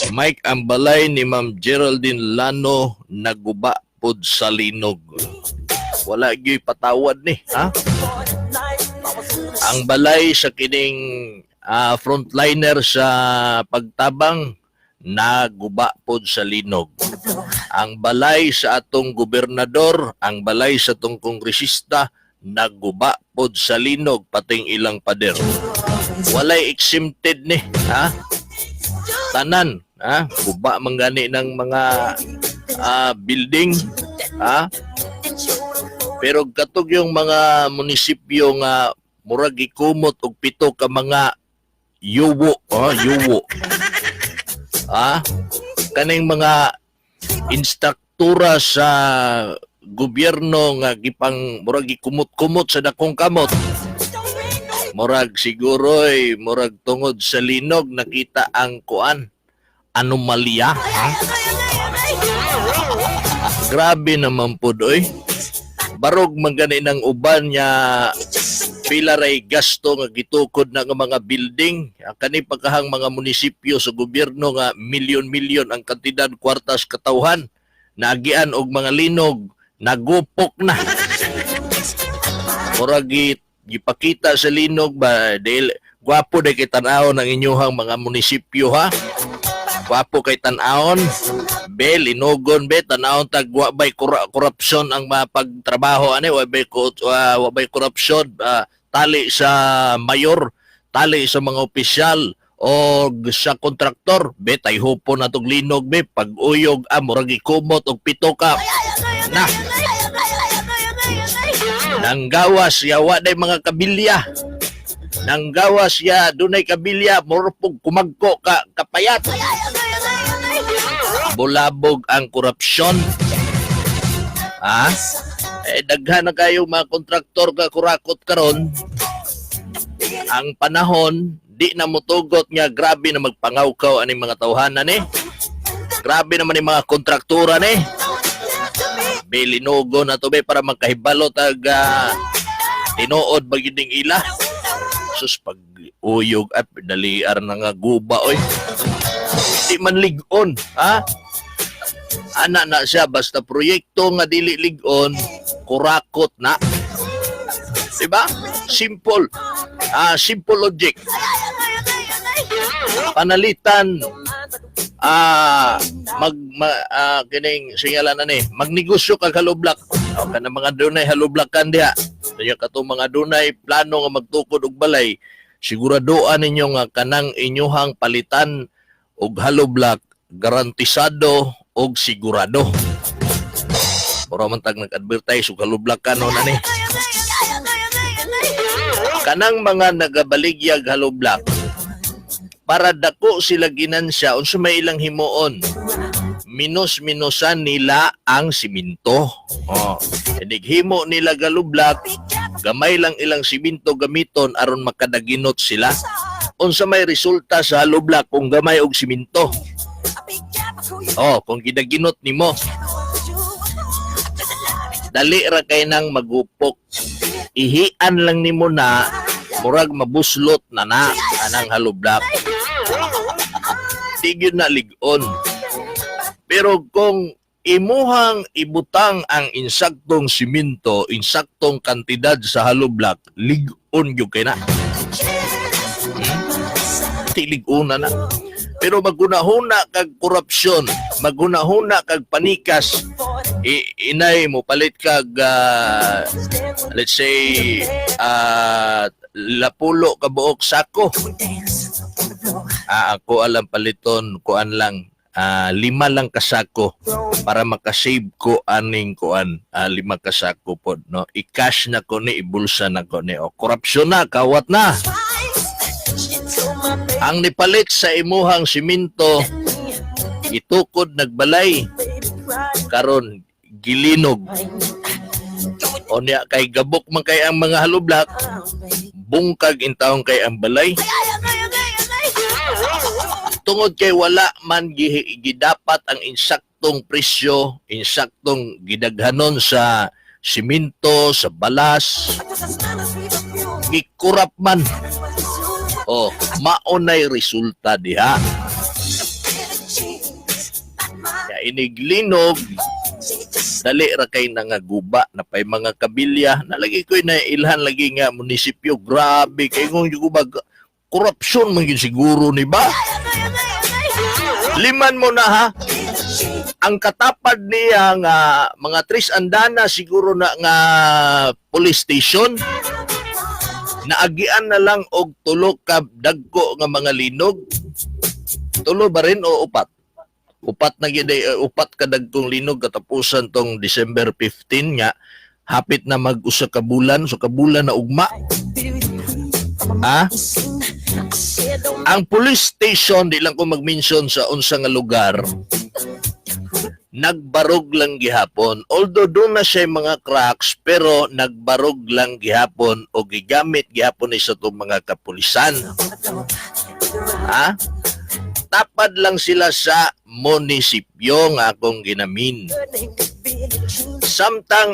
Mike, ang balay ni Ma'am Geraldine Lano naguba pod sa linog. Wala gyud patawad ni, ha? Ang balay sa kining frontliner sa pagtabang naguba pod sa linog. Ang balay sa atong gobernador, ang balay sa atong kongresista naguba pod sa linog pating ilang pader. Walay exempted ni, ha? Tanan, ha? Guba man gani ng mga building, ha? Pero katog yung mga munisipyo nga murag gikumot og pito ka mga yuwo, yuwo. Ha? Kaning mga instruktura sa gobyerno nga gipang murag gikumot-kumot sa dakong kamot. Murag siguro'y murag tungod sa linog nakita ang kuan anomalya, ha? Grabe naman po doy. Barog man gani ng uban niya pila ray gasto nga gitukod na nga mga building. Kani pagkahang mga munisipyo sa gobyerno nga milyon-milyon ang kantidad kwartas katawhan. Nagian og mga linog, nagupok na. Murag gipakita sa linog ba dahil gwapo day kay tan-awon ang inyuhang mga munisipyo, ha? Gwapo kay tan-awon. Be, linogon be, tanawon tag wabay korupsyon ang pagtrabaho ani, wabay korupsyon, tali sa mayor, tali sa mga opisyal o sa kontraktor, be tayhupon na tog linog be, pag-uyog murag ikumot og pito ka na. Nanggawas yawa day mga kabilya. Nanggawas ya dunay kabilya, murpog kumagko ka kapayat. Bulabog ang korupsyon. Daghan na kayo mga kontraktor ka kurakot karon. Ang panahon di na mutugot nga grabe na magpangawkaw aning mga tawhanan ni. Grabe naman yung mga kontraktura ni. Bilinogo na to be para magkahibalo tag tinuod bagiding ila. Sus pag uyog at daliar na nga guba oy. Di man ligon, ha? Ana na siya basta proyekto nga dili ligon, kurakot na. Diba? Simple. Simple logic. Panalitan kining singalan na ni magnegosyo kag haloblak kana mga dunay haloblakan diha kaya kato mga dunay plano nga magtukod og balay siguradoan ninyo nga kanang inyuhang palitan og haloblak garantisado og sigurado para man tag nag-advertise og haloblakan na ni kanang mga nagabaligyag haloblak para dako sila ginansya unsa may ilang himuon minus-minusan nila ang siminto. Himo nila galublak gamay lang ilang siminto gamiton aron makadaginot sila. Unsa may resulta sa halublak kung gamay og siminto? Kung gidaginot nimo dali ra kay nang magupok. Ihian lang nimo na murag mabuslot na anang halublak. Tigid na ligon. Pero kung imuhang ibutang ang insaktong siminto, insaktong kantidad sa halublak, ligon yung kay na. Tiliguna na. Pero magunahuna kag korupsyon, magunahuna kag panikas, inay mo palit kag, let's say, lapulo kabuok sako. Ako alam paliton, kuan lang, 5 lang kasako para makasave ko aning kuan 5 kasako po no i-cash na ko ni ibulsa na ko ni korupsyon na kawat na ang nipalit sa imuhang siminto itukod nagbalay karon gilinog o niya kay gabok man kay ang mga halublak bungkag intawon kay ang balay tungod kay wala man gidapat ang insaktong presyo, insaktong gidaghanon sa siminto, sa balas, gikurap man. Maunay resulta diha. nga iniglinog dali ra kay nangaguba na pay mga kabilya nalagi ko na ilhan lagi nga munisipyo grabe kay ngong gubag korupsyon man gyud siguro ni ba liman mo na ha ang katapad niya nga mga tris andana siguro na nga police station naagian na lang og tulo ka dagko nga mga linog tulo ba rin o upat upat ka dagkong linog katapusan tong December 15 nga hapit na mag-usa ka bulan so kabulan na ugma ang police station di lang ko mag-mention sa unsa nga lugar nagbarog lang gihapon although doon na siya mga cracks pero nagbarog lang gihapon o gigamit gihapon sa itong mga kapulisan tapad lang sila sa munisipyo nga akong ginamin samtang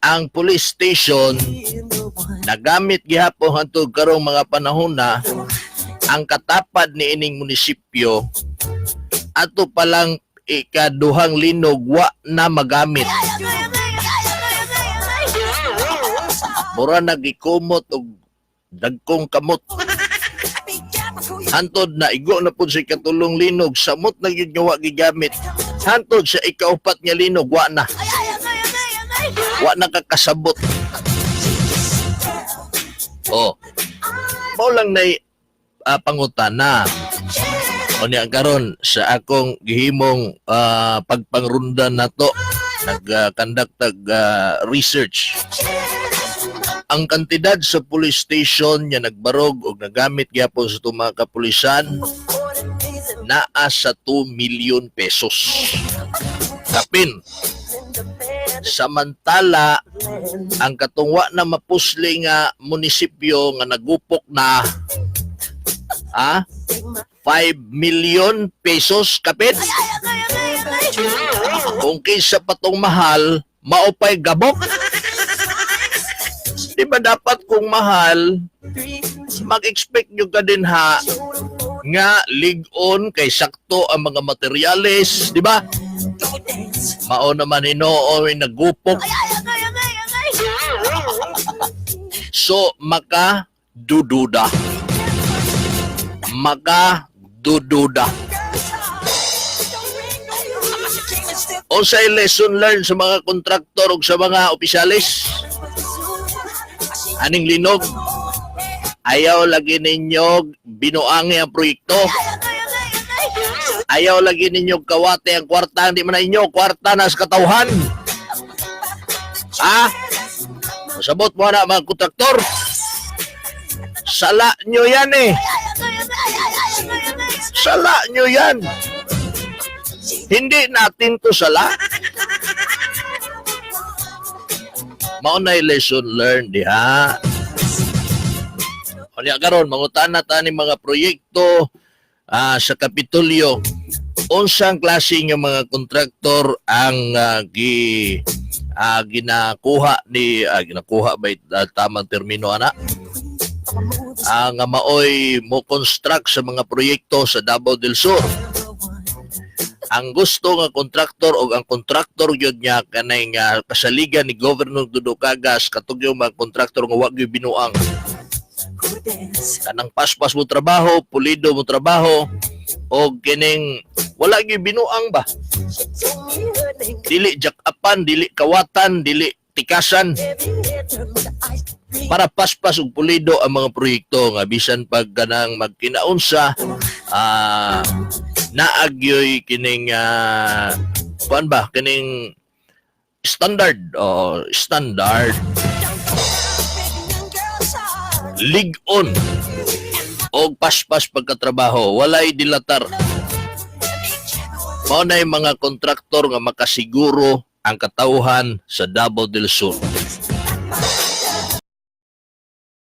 ang police station nagamit gihapon hantod karong mga panahon na ang katapad ni ining munisipyo ato palang ikaduhang linog wa na magamit mura nagikumot og dagkong kamot hantod na igo na pud sa ikatulong linog samot na gyud nga wa gigamit hantod sa ikaupat nga linog wa na kakasabot mao lang nay pangutana o niya karon sa akong gihimong pagpangrunda nato nag-conduct research ang kantidad sa police station nga nagbarog o nagamit gyapon sa itong mga kapulisan naa sa 2 million pesos kapin samantala ang katungwa na mapusli nga munisipyo nga nagupok na 5 million pesos kapit kung kaysa patong mahal maupay gabok di ba dapat kung mahal mag-expect nyo ka din ha nga lig-on kay sakto ang mga materyales di ba mao naman inooy nagupok so makadududa o sa lesson learned sa mga kontraktor o sa mga opisyalis aning linog ayaw lagi ninyo binuangi ang proyekto ayaw lagi ninyo kawate ang kwarta hindi man na inyo kwarta na sa katawhan masabot mo na mga kontraktor sala nyo yan sala nyo yan hindi natin to sala mao na lesson learned diha o niya karon mangutan na ta ni mga proyekto sa Kapitolyo unsang klase nga mga kontraktor ang ginakuha ba tamang termino ana nga maoy mo construct sa mga proyekto sa Davao del Sur ang gusto nga kontraktor o ang kontraktor gyud niya kanay nga kasaligan ni Governor Dudo Cagas katugyo mga kontraktor nga wa gyud binuang kanang paspas mo trabaho pulido mo trabaho o kining wala gyud binuang ba dili jakapan dili kawatan dili tikasan para paspas ug pulido ang mga proyekto nga bisan pag kanang magkinaunsa naagyoy kining kuan ba kining standard lig-on og paspas pagkatrabaho walay dilatar mao na mga kontraktor nga makasiguro ang katawhan sa Davao del Sur